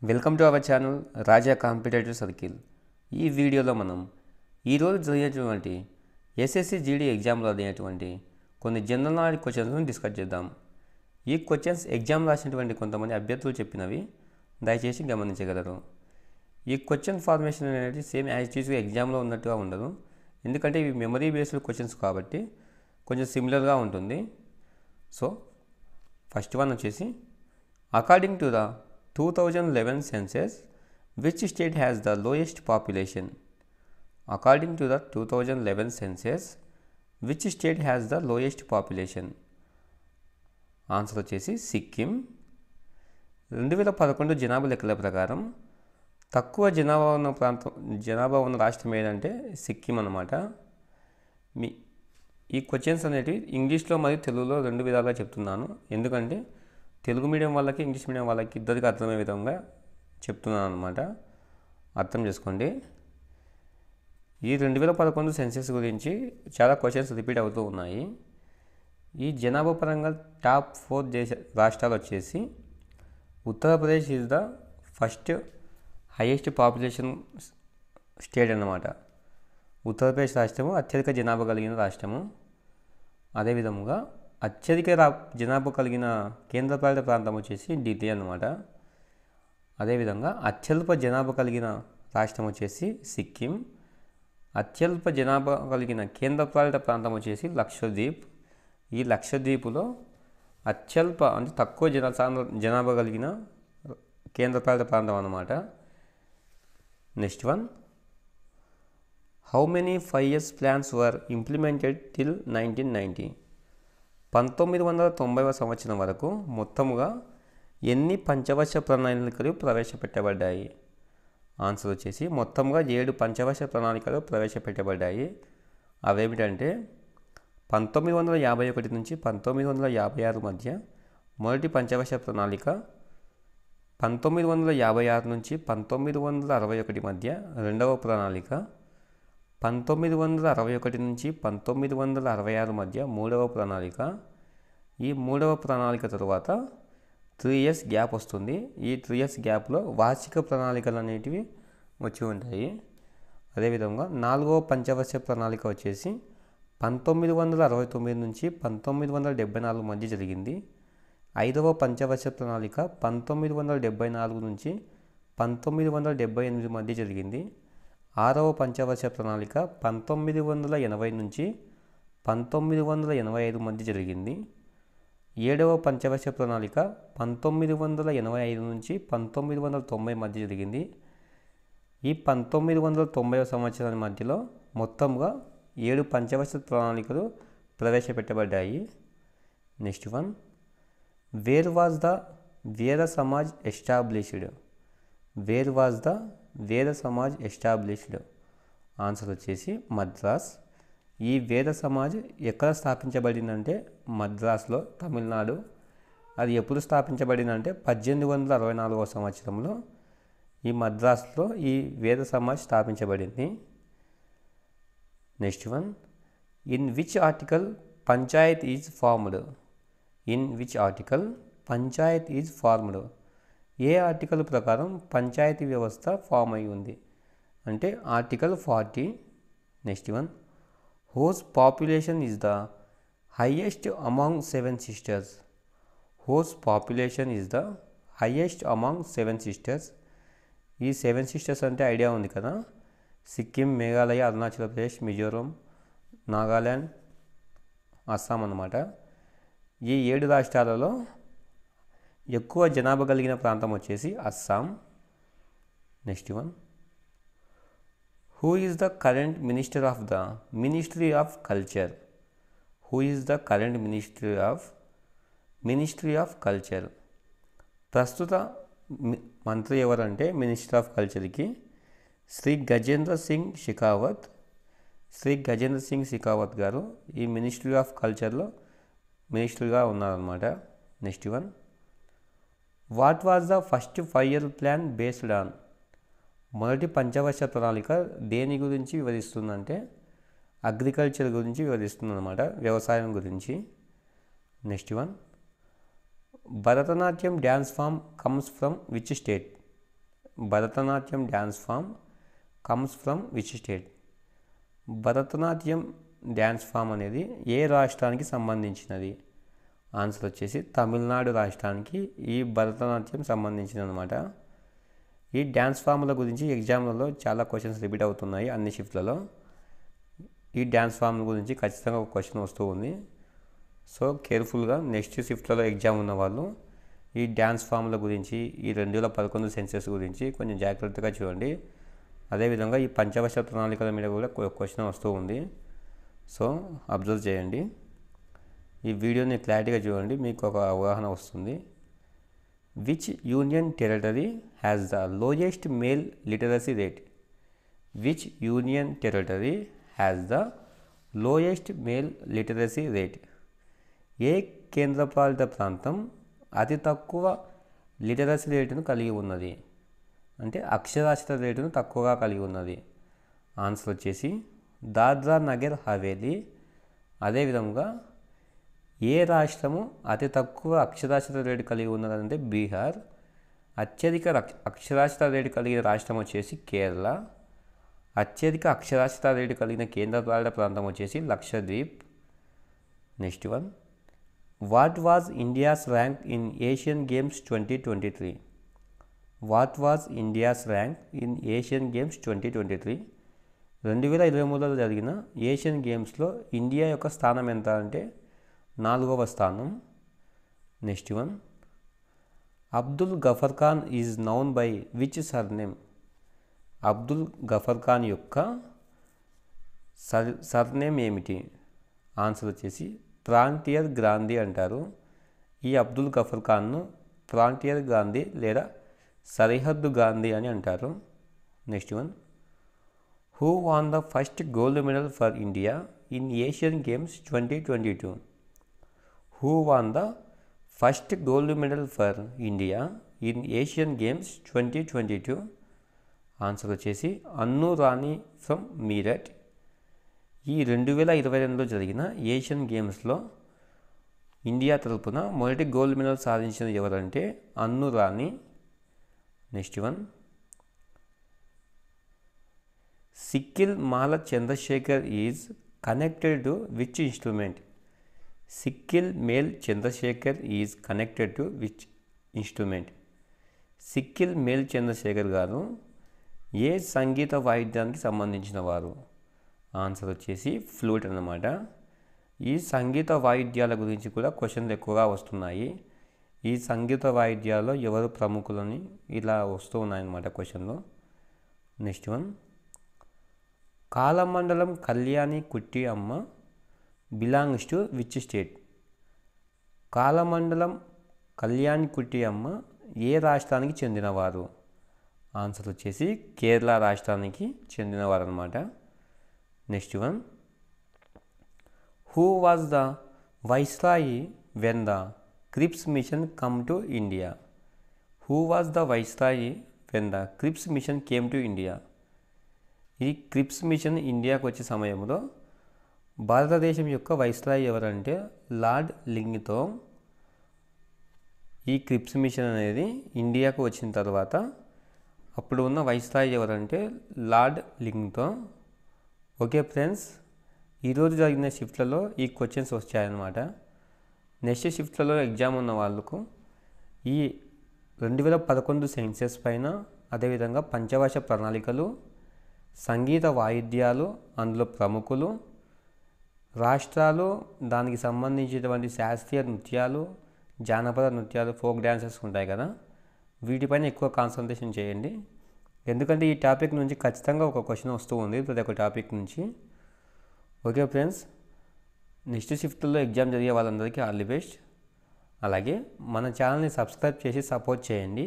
Welcome to our channel Raja competitive circle. ఈ వీడియోలో మనం ఈరోజు జరిగేటువంటి ఎస్ఎస్సి జీడీ ఎగ్జామ్లో జరిగేటువంటి కొన్ని జనరల్ నాలెడ్జ్ క్వశ్చన్స్ని డిస్కస్ చేద్దాం. ఈ క్వశ్చన్స్ ఎగ్జామ్ రాసినటువంటి కొంతమంది అభ్యర్థులు చెప్పినవి, దయచేసి గమనించగలరు. ఈ క్వశ్చన్ ఫార్మేషన్ అనేది సేమ్ యాజ్ ఇట్ ఈజ్ ఎగ్జామ్లో ఉన్నట్టుగా ఉండదు, ఎందుకంటే ఇవి మెమరీ బేస్డ్ క్వశ్చన్స్ కాబట్టి కొంచెం సిమిలర్గా ఉంటుంది. సో ఫస్ట్ వన్ వచ్చేసి, according to the 2011 census, which state has the lowest population? According to the 2011 census, which state has the lowest population? Answer వచ్చేసి సిక్కిం. 2011 జనాభా లెక్కల ప్రకారం తక్కువ జనాభా ఉన్న రాష్ట్రం ఏదంటే సిక్కిం అన్నమాట. ఈ క్వశ్చన్స్ అనేటివి ఇంగ్లీష్లో మరియు తెలుగులో రెండు విధాలుగా చెప్తున్నాను, ఎందుకంటే తెలుగు మీడియం వాళ్ళకి ఇంగ్లీష్ మీడియం వాళ్ళకి ఇద్దరికి అర్థమయ్యే విధంగా చెప్తున్నాను అనమాట. అర్థం చేసుకోండి. ఈ 2011 సెన్సెస్ గురించి చాలా క్వశ్చన్స్ రిపీట్ అవుతూ ఉన్నాయి. ఈ జనాభా పరంగా టాప్ 4 రాష్ట్రాలు వచ్చేసి, Uttar Pradesh is the first highest population state అన్నమాట. ఉత్తరప్రదేశ్ రాష్ట్రము అత్యధిక జనాభా కలిగిన రాష్ట్రము. అదేవిధంగా అత్యధిక జనాభా కలిగిన కేంద్రపాలిత ప్రాంతం వచ్చేసి ఢిల్లీ అన్నమాట. అదేవిధంగా అత్యల్ప జనాభా కలిగిన రాష్ట్రం వచ్చేసి సిక్కిం. అత్యల్ప జనాభా కలిగిన కేంద్రపాలిత ప్రాంతం వచ్చేసి లక్షద్వీప్. ఈ లక్షద్వీపులో అత్యల్ప అంటే తక్కువ జనాభా కలిగిన కేంద్రపాలిత ప్రాంతం అన్నమాట. Next one, how many 5 years plans were implemented till 1990? 1990వ సంవత్సరం వరకు మొత్తముగా ఎన్ని పంచవర్ష ప్రణాళికలు ప్రవేశపెట్టబడ్డాయి? ఆన్సర్ వచ్చేసి మొత్తంగా 7 పంచవర్ష ప్రణాళికలు ప్రవేశపెట్టబడ్డాయి. అవేమిటంటే 1951 నుంచి 1956 మధ్య మొదటి పంచవర్ష ప్రణాళిక, 1956 నుంచి 1961 మధ్య రెండవ ప్రణాళిక, 1961 నుంచి 1966 మధ్య మూడవ ప్రణాళిక. ఈ మూడవ ప్రణాళిక తరువాత 3 years గ్యాప్ వస్తుంది. ఈ 3 years గ్యాప్లో వార్షిక ప్రణాళికలు అనేటివి వచ్చి ఉంటాయి. అదేవిధంగా 4వ పంచవర్ష ప్రణాళిక వచ్చేసి 1969 నుంచి 1974 మధ్య జరిగింది. 5వ పంచవర్ష ప్రణాళిక 1974 నుంచి 1978 మధ్య జరిగింది. 6వ పంచవర్ష ప్రణాళిక 1980 నుంచి 1985 మధ్య జరిగింది. 7వ పంచవర్ష ప్రణాళిక 1985 నుంచి 1990 మధ్య జరిగింది. ఈ 1990వ సంవత్సరాల మధ్యలో మొత్తంగా 7 పంచవర్ష ప్రణాళికలు ప్రవేశపెట్టబడ్డాయి. Next one, where was the Veda Samaj established? Where was the Veda Samaj established? Answer వచ్చేసి మద్రాస్. ఈ వేద సమాజ్ ఎక్కడ స్థాపించబడిందంటే మద్రాస్లో, తమిళనాడు. అది ఎప్పుడు స్థాపించబడిందంటే 1864వ సంవత్సరంలో ఈ మద్రాస్లో ఈ వేద సమాజ్ స్థాపించబడింది. Next one, in which article panchayat is formed? In which article panchayat is formed? ఏ ఆర్టికల్ ప్రకారం పంచాయతీ వ్యవస్థ ఫామ్ అయి ఉంది అంటే article 40. Next one, whose population is the highest among 7 sisters? Whose population is the highest among 7 sisters? ఈ 7 sisters అంటే idea ఉంది కదా, సిక్కిం, మేఘాలయ, అరుణాచల్ ప్రదేశ్, మిజోరం, నాగాల్యాండ్, అస్సాం అన్నమాట. ఈ 7 రాష్ట్రాలలో ఎక్కువ జనాభా కలిగిన ప్రాంతం వచ్చేసి Assam. Next one, who is the current minister of the ministry of culture? Who is the current ministry of culture? ప్రస్తుత మంత్రి ఎవరంటే మినిస్టర్ ఆఫ్ కల్చర్కి శ్రీ గజేంద్ర సింగ్ షెకావత్. శ్రీ గజేంద్ర సింగ్ షెకావత్ గారు ఈ మినిస్ట్రీ ఆఫ్ కల్చర్లో మినిస్టర్గా ఉన్నారన్నమాట. Next one, what was the first 5 year plan based on? మొదటి పంచవర్ష ప్రణాళిక దేని గురించి వివరిస్తుందంటే అగ్రికల్చర్ గురించి వివరిస్తుంది అన్నమాట, వ్యవసాయం గురించి. Next one, Bharatanatyam dance form comes from which state? Bharatanatyam dance form comes from which state? Bharatanatyam dance form అనేది ఏ రాష్ట్రానికి సంబంధించినది? ఆన్సర్ వచ్చేసి తమిళనాడు రాష్ట్రానికి ఈ భరతనాట్యం సంబంధించింది అనమాట. ఈ డ్యాన్స్ ఫామ్ల గురించి ఎగ్జామ్లలో చాలా క్వశ్చన్స్ రిపీట్ అవుతున్నాయి అన్ని షిఫ్ట్లలో. ఈ డ్యాన్స్ ఫామ్ గురించి ఖచ్చితంగా ఒక క్వశ్చన్ వస్తూ ఉంది. సో కేర్ఫుల్గా నెక్స్ట్ షిఫ్ట్లలో ఎగ్జామ్ ఉన్న వాళ్ళు ఈ డ్యాన్స్ ఫామ్ల గురించి, ఈ 2011 సెన్సెస్ గురించి కొంచెం జాగ్రత్తగా చూడండి. అదేవిధంగా ఈ పంచవర్ష ప్రణాళికల మీద కూడా క్వశ్చన్ వస్తూ ఉంది. సో అబ్జర్వ్ చేయండి. ఈ వీడియోని క్లారిటీగా చూడండి, మీకు ఒక అవగాహన వస్తుంది. Which union territory has the lowest male literacy rate? Which union territory has the lowest male literacy rate? ఏ కేంద్రపాలిత ప్రాంతం అతి తక్కువ లిటరసీ రేటును కలిగి ఉన్నది, అంటే అక్షరాస్యత రేటును తక్కువగా కలిగి ఉన్నది? ఆన్సర్ వచ్చేసి దాద్రా నగర్ హవేలీ. అదేవిధంగా ఏ రాష్ట్రము అతి తక్కువ అక్షరాస్యత రేటు కలిగి ఉన్నదంటే బీహార్. అత్యధిక అక్షరాస్యత రేటు కలిగిన రాష్ట్రం వచ్చేసి కేరళ. అత్యధిక అక్షరాస్యత రేటు కలిగిన కేంద్రపాలిత ప్రాంతం వచ్చేసి Lakshadweep. Next one, what was India's rank in Asian games 2023? What was India's rank in Asian games 2023? 2023లో జరిగిన ఏషియన్ గేమ్స్లో ఇండియా యొక్క స్థానం ఎంత అంటే 4వ స్థానం. Next one, Abdul Ghaffar Khan is known by which surname? Abdul Ghaffar Khan యొక్క సర్నేమ్ ఏమిటి? ఆన్సర్ వచ్చేసి ఫ్రాంటియర్ గాంధీ అంటారు. ఈ అబ్దుల్ గఫర్ ఖాన్ను ఫ్రాంటియర్ గాంధీ లేదా సరిహద్దు గాంధీ అని అంటారు. Next one, who won the first gold medal for India in Asian games 2022? Who won the first gold medal for India in Asian games 2022? Answer వచ్చేసి అన్ను రాణి ఫ్రమ్ మీరట్. ఈ 2022లో జరిగిన ఏషియన్ గేమ్స్లో ఇండియా తరపున మొదటి గోల్డ్ మెడల్ సాధించిన ఎవరంటే Annu Rani. Next one, Sikkil Mala Chandrasekhar is connected to which instrument? Sikkil Mala Chandrasekhar is connected to which instrument? Sikkil Mala Chandrasekhar గారు ఏ సంగీత వాయిద్యానికి సంబంధించిన వారు? ఆన్సర్ వచ్చేసి ఫ్లూట్ అన్నమాట. ఈ సంగీత వాయిద్యాల గురించి కూడా క్వశ్చన్లు ఎక్కువగా వస్తున్నాయి. ఈ సంగీత వాయిద్యాల్లో ఎవరు ప్రముఖులని ఇలా వస్తూ ఉన్నాయన్నమాట క్వశ్చన్లు. Next one, కాలమండలం Kalyani Kutty Amma belongs to which state? Kalamandalam Kalyani Kutty Amma ఏ రాష్ట్రానికి చెందినవారు? ఆన్సర్ వచ్చేసి కేరళ రాష్ట్రానికి చెందినవారు అన్నమాట. Next one, who was the viceroy when the క్రిప్స్ machine come to India? Who was the viceroy when the క్రిప్స్ machine came to India? ఈ క్రిప్స్ మిషన్ ఇండియాకు వచ్చే సమయంలో భారతదేశం యొక్క వైస్రాయి ఎవరంటే లార్డ్ లింగ్థోన్. ఈ క్రిప్స్ మిషన్ అనేది ఇండియాకు వచ్చిన తర్వాత అప్పుడు ఉన్న వైస్రాయి ఎవరంటే లార్డ్ లింగ్థోన్. ఓకే ఫ్రెండ్స్, ఈరోజు జరిగిన షిఫ్ట్లలో ఈ క్వశ్చన్స్ వచ్చాయన్నమాట. నెక్స్ట్ షిఫ్ట్లలో ఎగ్జామ్ ఉన్న వాళ్ళకు ఈ 2011 సెన్సెస్ పైన, అదేవిధంగా పంచవర్ష ప్రణాళికలు, సంగీత వాయిద్యాలు, అందులో ప్రముఖులు, రాష్ట్రాలు, దానికి సంబంధించినటువంటి శాస్త్రీయ నృత్యాలు, జానపద నృత్యాలు, ఫోక్ డ్యాన్సెస్ ఉంటాయి కదా, వీటిపైన ఎక్కువ కాన్సన్ట్రేషన్ చేయండి. ఎందుకంటే ఈ టాపిక్ నుంచి ఖచ్చితంగా ఒక క్వశ్చన్ వస్తూ ఉంది ప్రతి ఒక్క టాపిక్ నుంచి. ఓకే ఫ్రెండ్స్, నెక్స్ట్ షిఫ్ట్లో ఎగ్జామ్ జరిగే వాళ్ళందరికీ ఆల్ ది బెస్ట్. అలాగే మన ఛానల్ని సబ్స్క్రైబ్ చేసి సపోర్ట్ చేయండి.